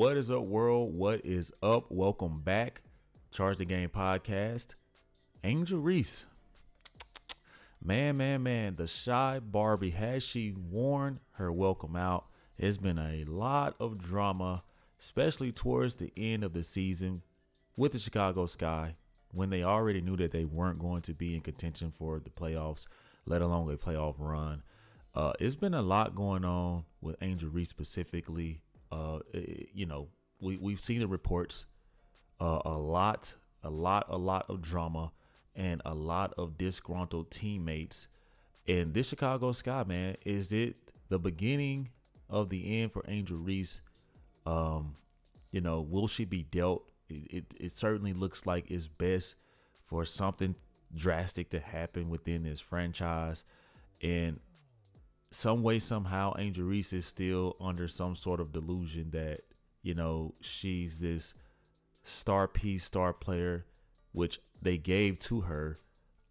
What is up, world? What is up? Welcome back. Charge the Game podcast. Angel Reese. Man. The shy Barbie, has she worn her welcome out? It's been a lot of drama, especially towards the end of the season with the Chicago Sky, when they already knew that they weren't going to be in contention for the playoffs, let alone a playoff run. It's been a lot going on with Angel Reese specifically. We've seen the reports, a lot of drama and a lot of disgruntled teammates. And this Chicago Sky, man, is it the beginning of the end for Angel Reese? Will she be dealt? It certainly looks like it's best for something drastic to happen within this franchise. And some way, somehow, Angel Reese is still under some sort of delusion that, she's this star player, which they gave to her.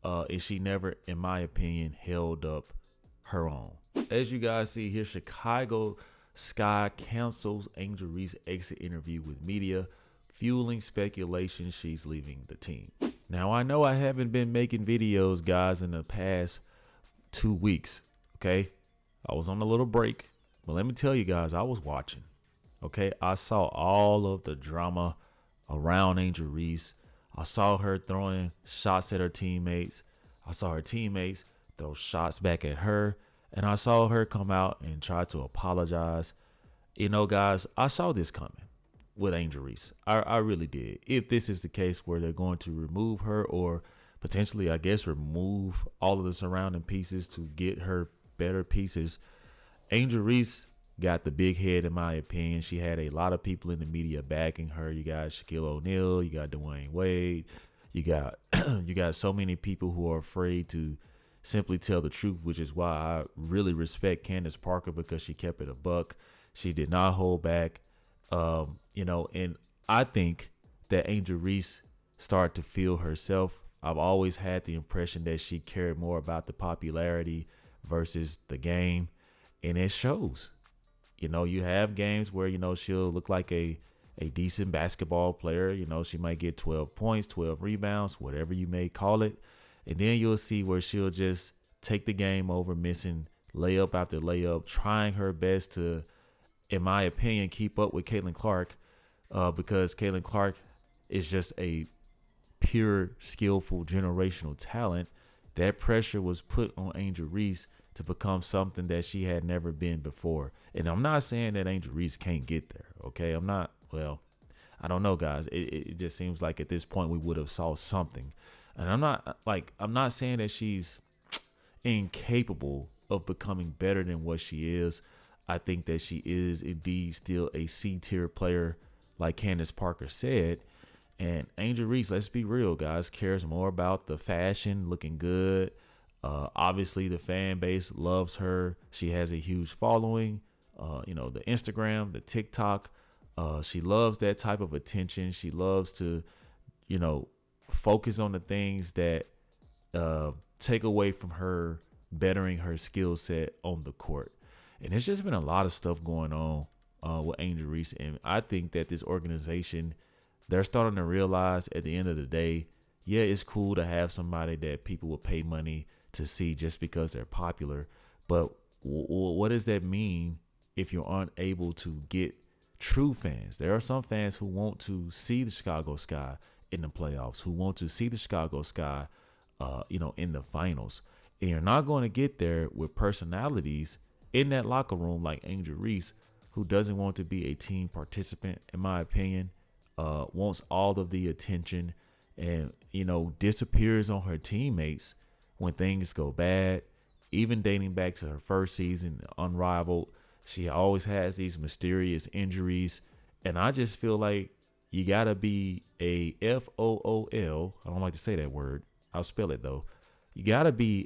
And she never, in my opinion, held up her own. As you guys see here, Chicago Sky cancels Angel Reese exit interview with media, fueling speculation she's leaving the team. Now, I know I haven't been making videos, guys, in the past 2 weeks, okay? I was on a little break, but let me tell you guys, I was watching, okay? I saw all of the drama around Angel Reese. I saw her throwing shots at her teammates. I saw her teammates throw shots back at her. And I saw her come out and try to apologize. Guys, I saw this coming with Angel Reese. I really did. If this is the case where they're going to remove her or potentially, I guess, remove all of the surrounding pieces to get her better pieces, Angel Reese got the big head, in my opinion. She had a lot of people in the media backing her. You got Shaquille O'Neal, you got Dwayne Wade, you got so many people who are afraid to simply tell the truth, which is why I really respect Candace Parker, because she kept it a buck. She did not hold back. And I think that Angel Reese started to feel herself. I've always had the impression that she cared more about the popularity versus the game, and it shows. You have games where, she'll look like a decent basketball player. She might get 12 points, 12 rebounds, whatever you may call it. And then you'll see where she'll just take the game over, missing layup after layup, trying her best to, in my opinion, keep up with Caitlin Clark, because Caitlin Clark is just a pure, skillful, generational talent. That pressure was put on Angel Reese to become something that she had never been before. And I'm not saying that Angel Reese can't get there, okay? I don't know, guys. It just seems like at this point we would have saw something. And I'm not saying that she's incapable of becoming better than what she is. I think that she is indeed still a C-tier player, like Candace Parker said. And Angel Reese, let's be real, guys, cares more about the fashion, looking good. Obviously, the fan base loves her. She has a huge following. The Instagram, the TikTok. She loves that type of attention. She loves to, focus on the things that take away from her bettering her skill set on the court. And it's just been a lot of stuff going on with Angel Reese. And I think that this organization, they're starting to realize at the end of the day, yeah, it's cool to have somebody that people will pay money to see just because they're popular. But what does that mean if you aren't able to get true fans? There are some fans who want to see the Chicago Sky in the playoffs, who want to see the Chicago Sky, in the finals. And you're not going to get there with personalities in that locker room like Angel Reese, who doesn't want to be a team participant, in my opinion, wants all of the attention and, disappears on her teammates when things go bad. Even dating back to her first season, unrivaled, she always has these mysterious injuries. And I just feel like you got to be a FOOL. I don't like to say that word. I'll spell it, though. You got to be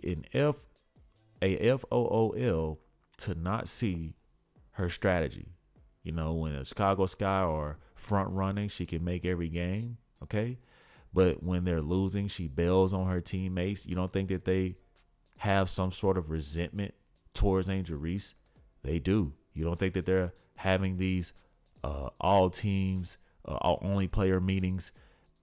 a FOOL to not see her strategy. When a Chicago Sky are front running, she can make every game, okay? But when they're losing, she bails on her teammates. You don't think that they have some sort of resentment towards Angel Reese? They do. You don't think that they're having these all teams, all only player meetings,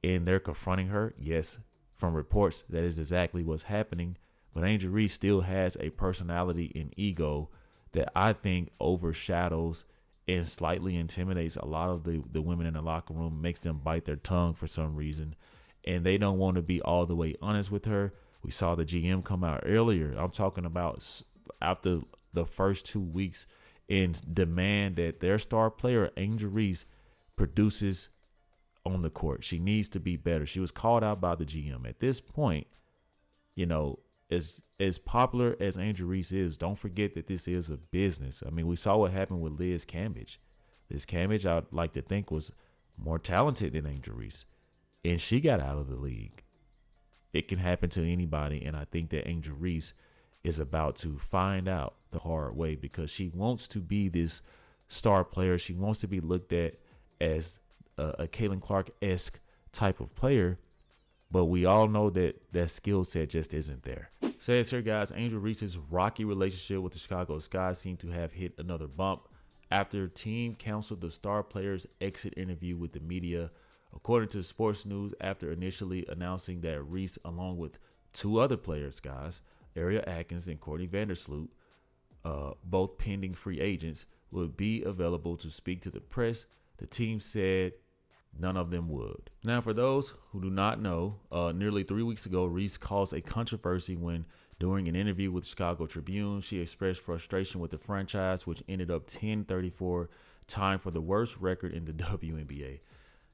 and they're confronting her. Yes, from reports, that is exactly what's happening. But Angel Reese still has a personality and ego that I think overshadows and slightly intimidates a lot of the women in the locker room, makes them bite their tongue for some reason. And they don't want to be all the way honest with her. We saw the GM come out earlier. I'm talking about after the first 2 weeks and demand that their star player, Angel Reese, produces on the court. She needs to be better. She was called out by the GM. At this point, you know, as popular as Angel Reese is, don't forget that this is a business. I mean, we saw what happened with Liz Cambage. Liz Cambage, I'd like to think, was more talented than Angel Reese, and she got out of the league. It can happen to anybody, and I think that Angel Reese is about to find out the hard way because she wants to be this star player. She wants to be looked at as a Caitlin Clark-esque type of player, but we all know that that skill set just isn't there. Says here, guys, Angel Reese's rocky relationship with the Chicago Sky seemed to have hit another bump after team canceled the star player's exit interview with the media. According to Sports News, after initially announcing that Reese, along with two other players, guys, Ariel Atkins and Courtney Vandersloot, both pending free agents, would be available to speak to the press, the team said none of them would. Now, for those who do not know, nearly 3 weeks ago, Reese caused a controversy when, during an interview with Chicago Tribune, she expressed frustration with the franchise, which ended up 10-34, tying for the worst record in the WNBA.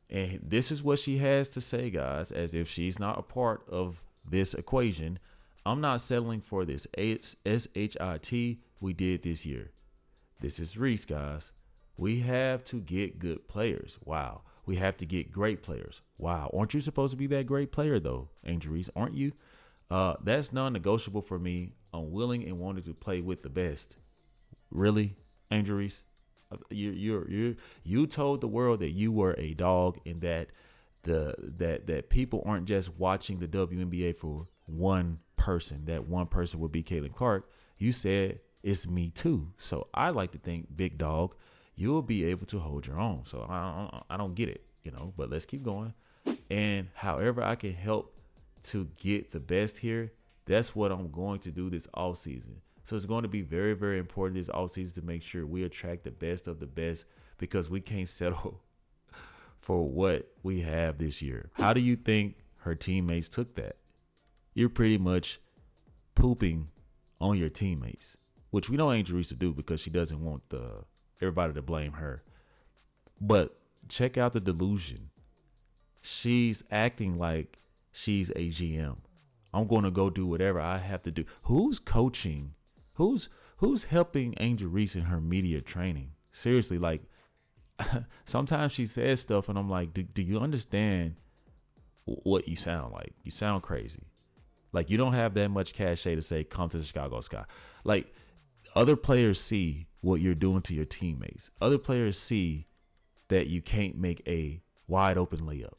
And this is what she has to say, guys, as if she's not a part of this equation. I'm not settling for this SHIT we did this year. This is Reese, guys. We have to get good players. Wow. We have to get great players. Wow. Aren't you supposed to be that great player, though, Angel Reese? Aren't you? That's non-negotiable for me. I'm willing and wanting to play with the best. Really, Angel Reese? You told the world that you were a dog and that that people aren't just watching the WNBA for one person. That one person would be Caitlin Clark. You said it's me too. So I like to think, big dog, you'll be able to hold your own. So I don't get it, but let's keep going. And however I can help to get the best here, that's what I'm going to do this offseason. So it's going to be very, very important this offseason to make sure we attract the best of the best because we can't settle for what we have this year. How do you think her teammates took that? You're pretty much pooping on your teammates, which we know Angel Reese to do because she doesn't want everybody to blame her. But check out the delusion. She's acting like she's a GM. I'm going to go do whatever I have to do. Who's coaching? Who's helping Angel Reese in her media training? Seriously, like sometimes she says stuff and I'm like, do you understand what you sound like? You sound crazy. Like you don't have that much cachet to say, come to the Chicago Sky. Like other players see what you're doing to your teammates. Other players see that you can't make a wide open layup.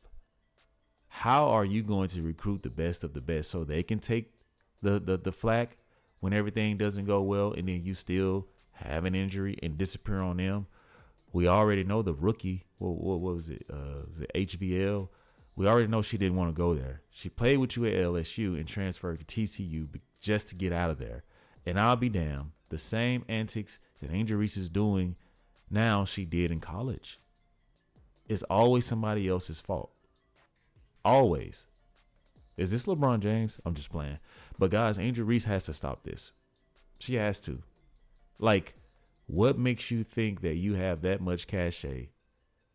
How are you going to recruit the best of the best so they can take the flack when everything doesn't go well and then you still have an injury and disappear on them? We already know the rookie, what was it, the HVL. We already know she didn't want to go there. She played with you at LSU and transferred to TCU just to get out of there. And I'll be damned, the same antics that Angel Reese is doing now she did in college. It's always somebody else's fault. Always. Is this LeBron James? I'm just playing. But guys, Angel Reese has to stop this. She has to. Like, what makes you think that you have that much cachet,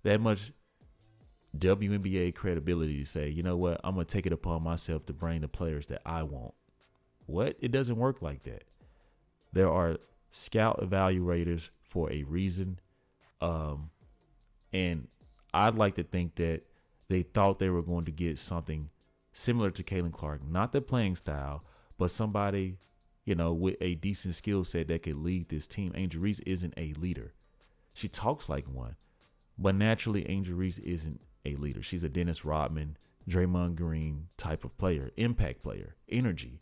that much WNBA credibility to say, you know what, I'm going to take it upon myself to bring the players that I want? What? It doesn't work like that. There are scout evaluators for a reason. And I'd like to think that they thought they were going to get something similar to Caitlin Clark, not the playing style, but somebody, with a decent skill set that could lead this team. Angel Reese isn't a leader. She talks like one, but naturally Angel Reese isn't a leader. She's a Dennis Rodman, Draymond Green type of player, impact player, energy.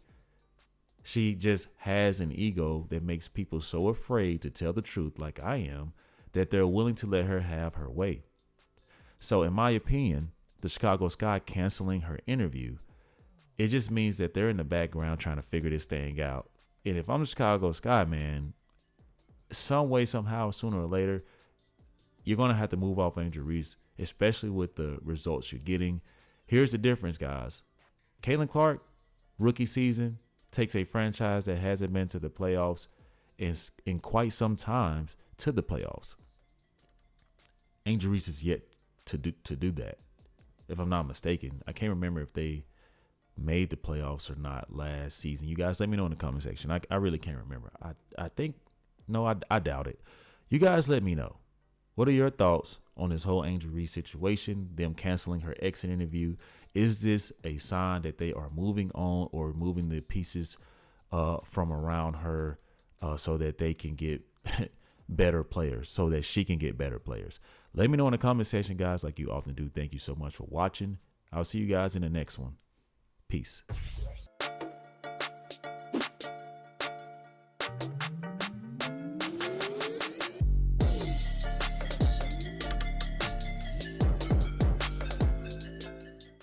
She just has an ego that makes people so afraid to tell the truth, like I am, that they're willing to let her have her way. So in my opinion, the Chicago Sky canceling her interview, it just means that they're in the background trying to figure this thing out. And if I'm the Chicago Sky, man, some way, somehow, sooner or later, you're going to have to move off Angel Reese, especially with the results you're getting. Here's the difference, guys. Caitlin Clark, rookie season, takes a franchise that hasn't been to the playoffs in quite some time to the playoffs. Angel Reese is yet to do that, if I'm not mistaken. I can't remember if they made the playoffs or not last season. You guys let me know in the comment section. I really can't remember. I think, no, I doubt it. You guys let me know. What are your thoughts on this whole Angel Reese situation, them canceling her exit interview? Is this a sign that they are moving on or moving the pieces from around her so that they can get better players, so that she can get better players? Let me know in the comment section, guys, like you often do. Thank you so much for watching. I'll see you guys in the next one. Peace.